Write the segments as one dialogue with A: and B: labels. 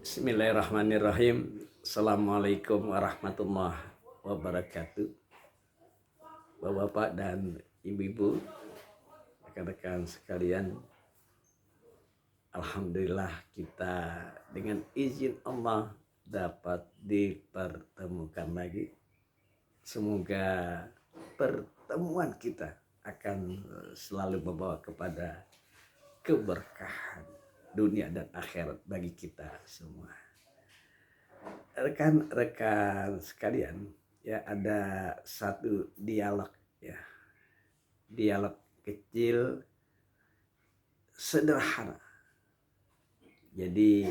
A: Bismillahirrahmanirrahim. Assalamualaikum warahmatullahi wabarakatuh. Bapak-bapak dan ibu-ibu, rekan-rekan sekalian, alhamdulillah kita dengan izin Allah dapat dipertemukan lagi. Semoga pertemuan kita akan selalu membawa kepada keberkahan dunia dan akhirat bagi kita semua. Rekan-rekan sekalian, ya ada satu dialog ya. Dialog kecil sederhana. Jadi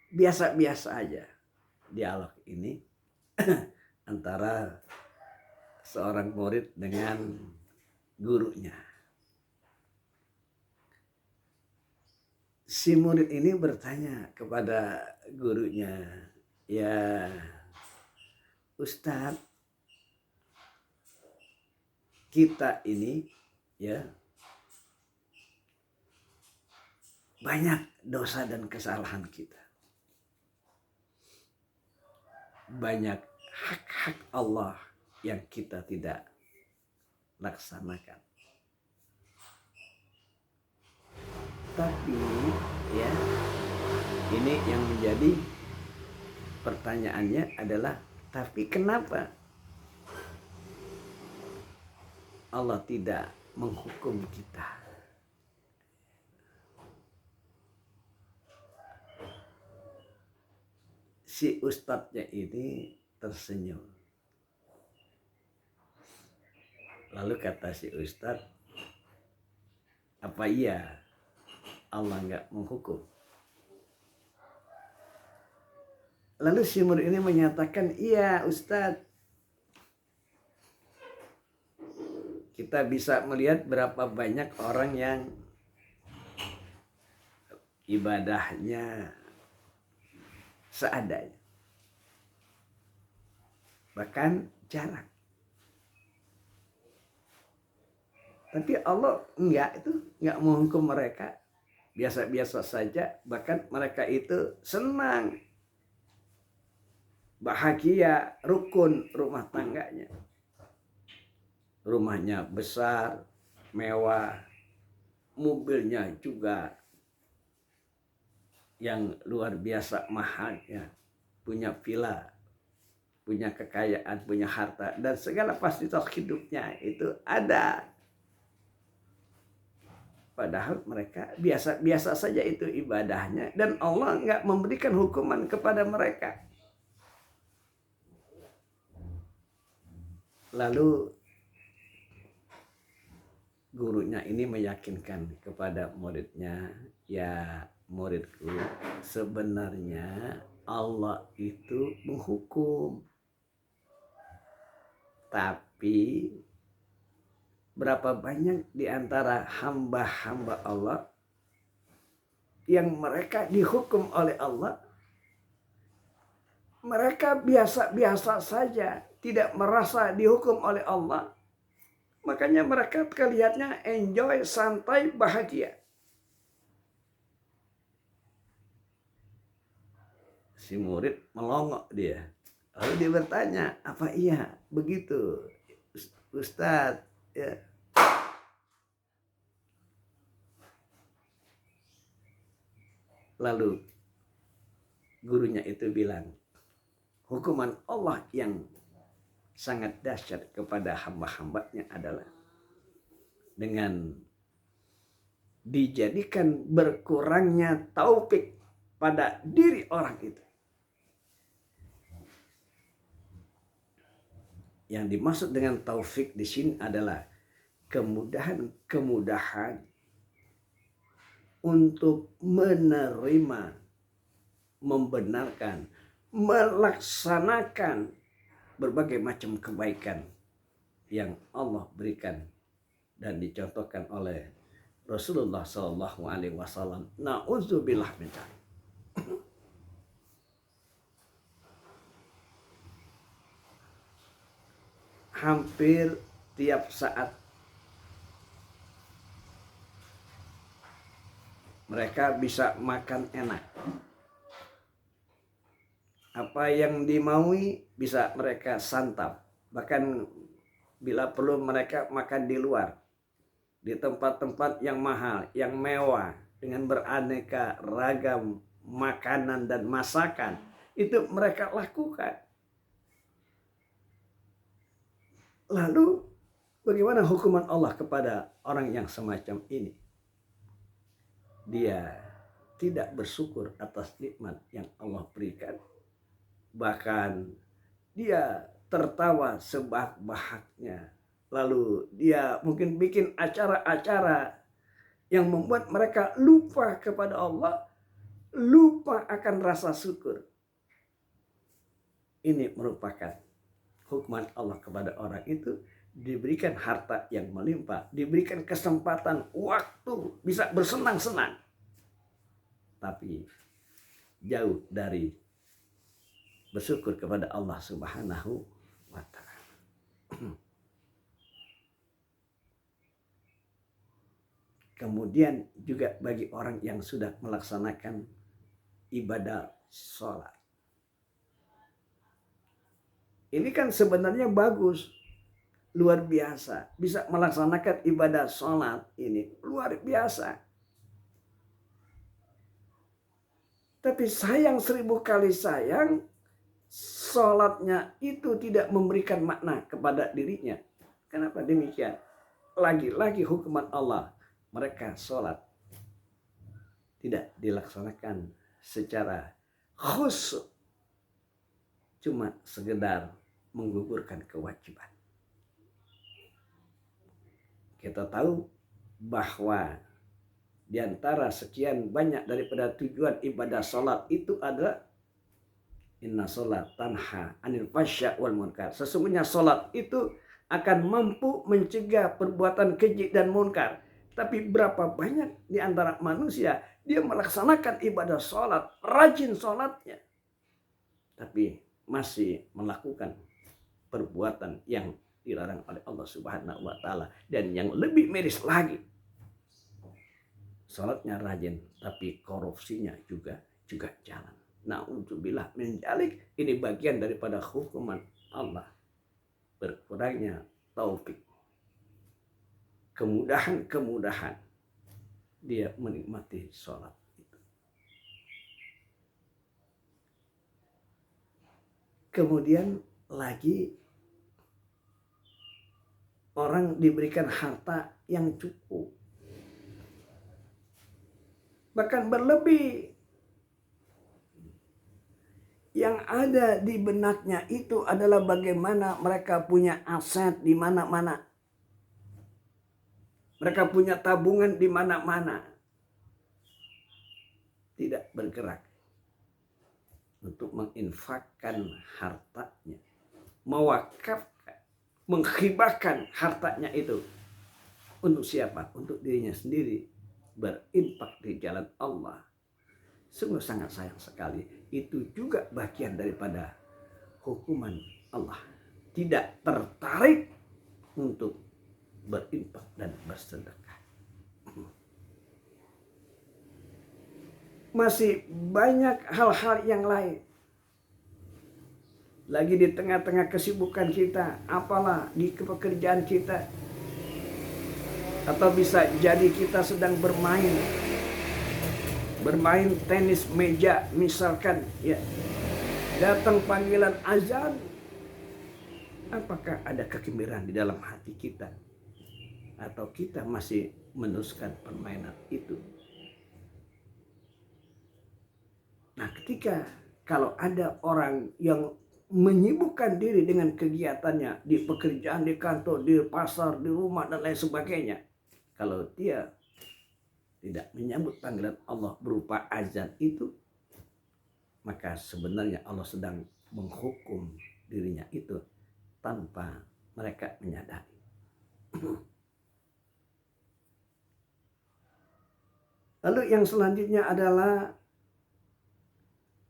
A: biasa-biasa aja dialog ini antara seorang murid dengan gurunya. Si murid ini bertanya kepada gurunya, ya Ustadz, kita ini ya banyak dosa dan kesalahan kita. Banyak hak-hak Allah yang kita tidak laksanakan. Tapi ya, ini yang menjadi pertanyaannya adalah, tapi kenapa Allah tidak menghukum kita? Si ustadznya ini tersenyum. Lalu kata si ustadz, apa iya Allah nggak menghukum? Lalu si murid ini menyatakan, iya Ustadz. Kita bisa melihat berapa banyak orang yang ibadahnya seadanya. Bahkan jarang. Tapi Allah enggak menghukum mereka. Biasa-biasa saja, bahkan mereka itu senang, bahagia, rukun rumah tangganya. Rumahnya besar, mewah, mobilnya juga yang luar biasa mahalnya, punya villa, punya kekayaan, punya harta, dan segala fasilitas hidupnya itu ada. Padahal mereka biasa-biasa saja itu ibadahnya, dan Allah nggak memberikan hukuman kepada mereka. Lalu gurunya ini meyakinkan kepada muridnya, ya muridku, sebenarnya Allah itu menghukum. Tapi berapa banyak di antara hamba-hamba Allah yang mereka dihukum oleh Allah, mereka biasa-biasa saja, tidak merasa dihukum oleh Allah. Makanya mereka kelihatannya enjoy, santai, bahagia. Si murid melongok dia. Lalu dia bertanya, apa iya begitu Ustadz? Ya. Lalu gurunya itu bilang, hukuman Allah yang sangat dahsyat kepada hamba-hambanya adalah dengan dijadikan berkurangnya taufik pada diri orang itu. Yang dimaksud dengan taufik di sini adalah kemudahan untuk menerima, membenarkan, melaksanakan berbagai macam kebaikan yang Allah berikan dan dicontohkan oleh Rasulullah SAW. Na'udzubillah min dzalik. Hampir tiap saat mereka bisa makan enak, apa yang dimaui bisa mereka santap. Bahkan bila perlu mereka makan di luar, di tempat-tempat yang mahal, yang mewah, dengan beraneka ragam makanan dan masakan. Itu mereka lakukan. Lalu bagaimana hukuman Allah kepada orang yang semacam ini? Dia tidak bersyukur atas nikmat yang Allah berikan. Bahkan dia tertawa sebahak-bahaknya. Lalu dia mungkin bikin acara-acara yang membuat mereka lupa kepada Allah, lupa akan rasa syukur. Ini merupakan hukuman Allah kepada orang itu. Diberikan harta yang melimpah, diberikan kesempatan waktu bisa bersenang-senang, tapi jauh dari bersyukur kepada Allah Subhanahu wa Ta'ala. Kemudian juga bagi orang yang sudah melaksanakan ibadah sholat, ini kan sebenarnya bagus, luar biasa. Bisa melaksanakan ibadah sholat ini luar biasa. Tapi sayang 1000 kali sayang, sholatnya itu tidak memberikan makna kepada dirinya. Kenapa demikian? Lagi-lagi hukuman Allah. Mereka sholat tidak dilaksanakan secara khusyuk. Cuma sekedar menggugurkan kewajiban. Kita tahu bahwa di antara sekian banyak daripada tujuan ibadah salat itu adalah inna salat tanha anil fasya wal munkar. Sesungguhnya salat itu akan mampu mencegah perbuatan keji dan munkar. Tapi berapa banyak di antara manusia dia melaksanakan ibadah salat, rajin salatnya, tapi masih melakukan perbuatan yang dilarang oleh Allah Subhanahu wa Ta'ala. Dan yang lebih miris lagi, salatnya rajin tapi korupsinya juga jalan. Na'udzubillah min dzalik. Ini bagian daripada hukuman Allah. Berkurangnya taufik, kemudahan dia menikmati salat itu. Kemudian lagi, orang diberikan harta yang cukup, bahkan berlebih. Yang ada di benaknya itu adalah bagaimana mereka punya aset di mana-mana. Mereka punya tabungan di mana-mana. Tidak bergerak untuk menginfakkan hartanya, mewakafkan, menghibahkan hartanya itu. Untuk siapa? Untuk dirinya sendiri. Berinfak di jalan Allah. Sungguh sangat sayang sekali. Itu juga bagian daripada hukuman Allah. Tidak tertarik untuk berinfak dan bersedekah. Masih banyak hal-hal yang lain. Lagi di tengah-tengah kesibukan kita, apalah di pekerjaan kita, atau bisa jadi kita sedang bermain tenis meja misalkan, ya, datang panggilan azan, apakah ada kegembiraan di dalam hati kita, atau kita masih meneruskan permainan itu? Nah, kalau ada orang yang menyibukkan diri dengan kegiatannya di pekerjaan, di kantor, di pasar, di rumah dan lain sebagainya, kalau dia tidak menyambut panggilan Allah berupa azan itu, maka sebenarnya Allah sedang menghukum dirinya itu tanpa mereka menyadari. Lalu yang selanjutnya adalah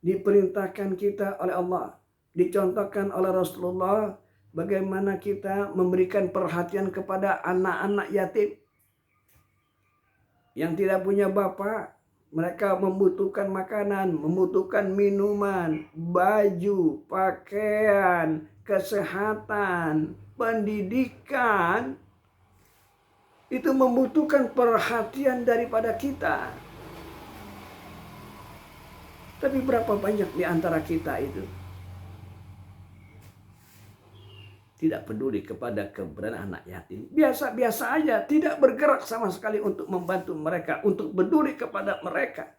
A: diperintahkan kita oleh Allah, dicontohkan oleh Rasulullah, bagaimana kita memberikan perhatian kepada anak-anak yatim yang tidak punya bapak, Mereka membutuhkan makanan, membutuhkan minuman, baju, pakaian, kesehatan, pendidikan. Itu membutuhkan perhatian daripada kita. Tapi berapa banyak di antara kita itu tidak peduli kepada keberadaan anak yatim. Biasa-biasa aja, tidak bergerak sama sekali untuk membantu mereka, untuk peduli kepada mereka.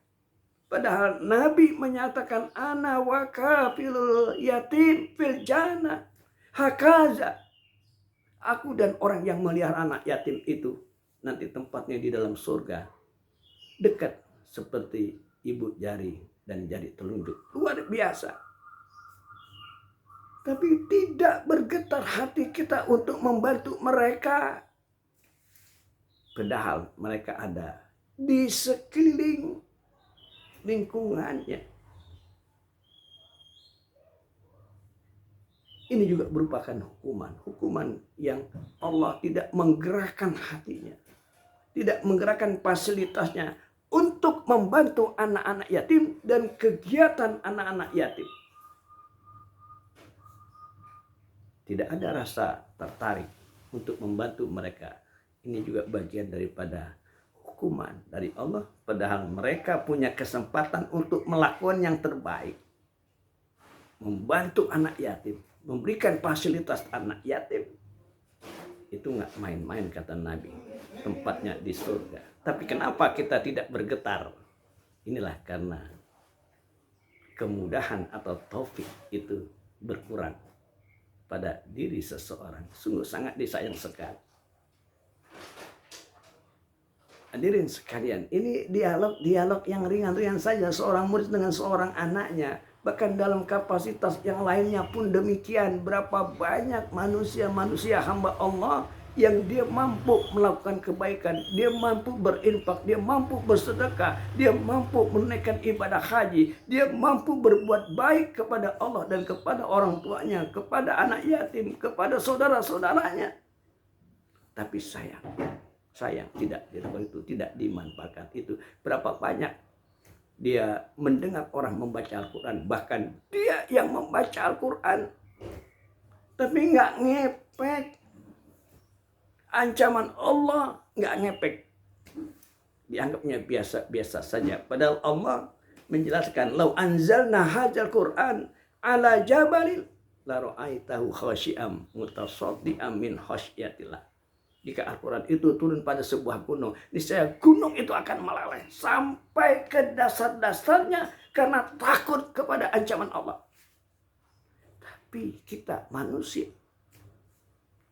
A: Padahal Nabi menyatakan ana wa kafilul yatim fil jannah. Hakaza. Aku dan orang yang melihara anak yatim itu nanti tempatnya di dalam surga. Dekat seperti ibu jari dan jari telunjuk. Luar biasa. Tapi tidak bergetar hati kita untuk membantu mereka. Padahal mereka ada di sekeliling lingkungannya. Ini juga merupakan hukuman yang Allah tidak menggerakkan hatinya, tidak menggerakkan fasilitasnya untuk membantu anak-anak yatim dan kegiatan anak-anak yatim. Tidak ada rasa tertarik untuk membantu mereka. Ini juga bagian daripada hukuman dari Allah. Padahal mereka punya kesempatan untuk melakukan yang terbaik. Membantu anak yatim. Memberikan fasilitas anak yatim. Itu nggak main-main kata Nabi. Tempatnya di surga. Tapi kenapa kita tidak bergetar? Inilah karena kemudahan atau taufik itu berkurang pada diri seseorang. Sungguh sangat disayang sekali. Hadirin sekalian, ini dialog yang ringan-ringan saja seorang murid dengan seorang anaknya. Bahkan dalam kapasitas yang lainnya pun demikian. Berapa banyak manusia hamba Allah yang dia mampu melakukan kebaikan, dia mampu berinfak, dia mampu bersedekah, dia mampu menunaikan ibadah haji, dia mampu berbuat baik kepada Allah dan kepada orang tuanya, kepada anak yatim, kepada saudara-saudaranya. Tapi sayang tidak itu, tidak dimanfaatkan itu. Berapa banyak dia mendengar orang membaca Al-Quran, bahkan dia yang membaca Al-Quran tapi nggak ngepek. Ancaman Allah nggak ngepek, dianggapnya biasa-biasa saja. Padahal Allah menjelaskan, lau anzalna hadzal Quran ala jabalil la ra'aitahu khashi'am mutasaddiam min khasyatillah. Jika Al-Quran itu turun pada sebuah gunung, niscaya gunung itu akan meleleh sampai ke dasar-dasarnya karena takut kepada ancaman Allah. Tapi kita manusia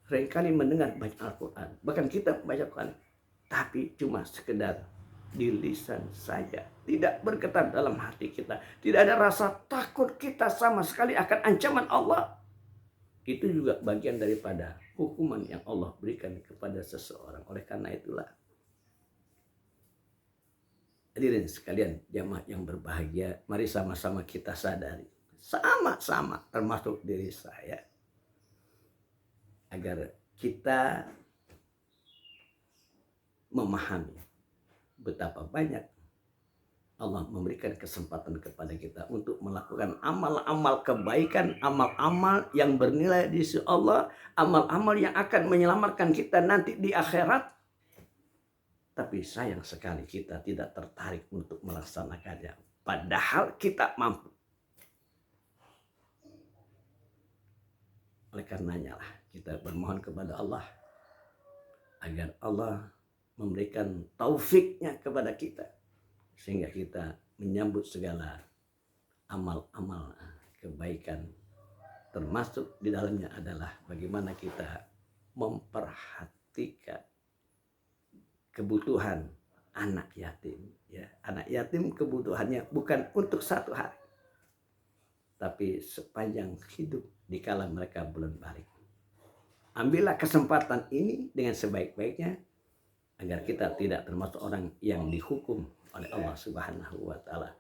A: seringkali mendengar baca Al-Quran, bahkan kita membaca Al-Quran, tapi cuma sekedar di lisan saja, tidak bergetar dalam hati kita, tidak ada rasa takut kita sama sekali akan ancaman Allah. Itu juga bagian daripada hukuman yang Allah berikan kepada seseorang. Oleh karena itulah, hadirin sekalian, jamaah yang berbahagia, mari sama-sama kita sadari, sama-sama termasuk diri saya, agar kita memahami betapa banyak Allah memberikan kesempatan kepada kita untuk melakukan amal-amal kebaikan, amal-amal yang bernilai di sisi Allah, amal-amal yang akan menyelamatkan kita nanti di akhirat. Tapi sayang sekali kita tidak tertarik untuk melaksanakannya, padahal kita mampu. Oleh karenanya lah kita bermohon kepada Allah agar Allah memberikan taufiknya kepada kita, sehingga kita menyambut segala amal-amal kebaikan. Termasuk di dalamnya adalah bagaimana kita memperhatikan kebutuhan anak yatim. Ya, anak yatim kebutuhannya bukan untuk satu hari, tapi sepanjang hidup dikala mereka belum balik. Ambillah kesempatan ini dengan sebaik-baiknya agar kita tidak termasuk orang yang dihukum oleh Allah Subhanahu wa taala.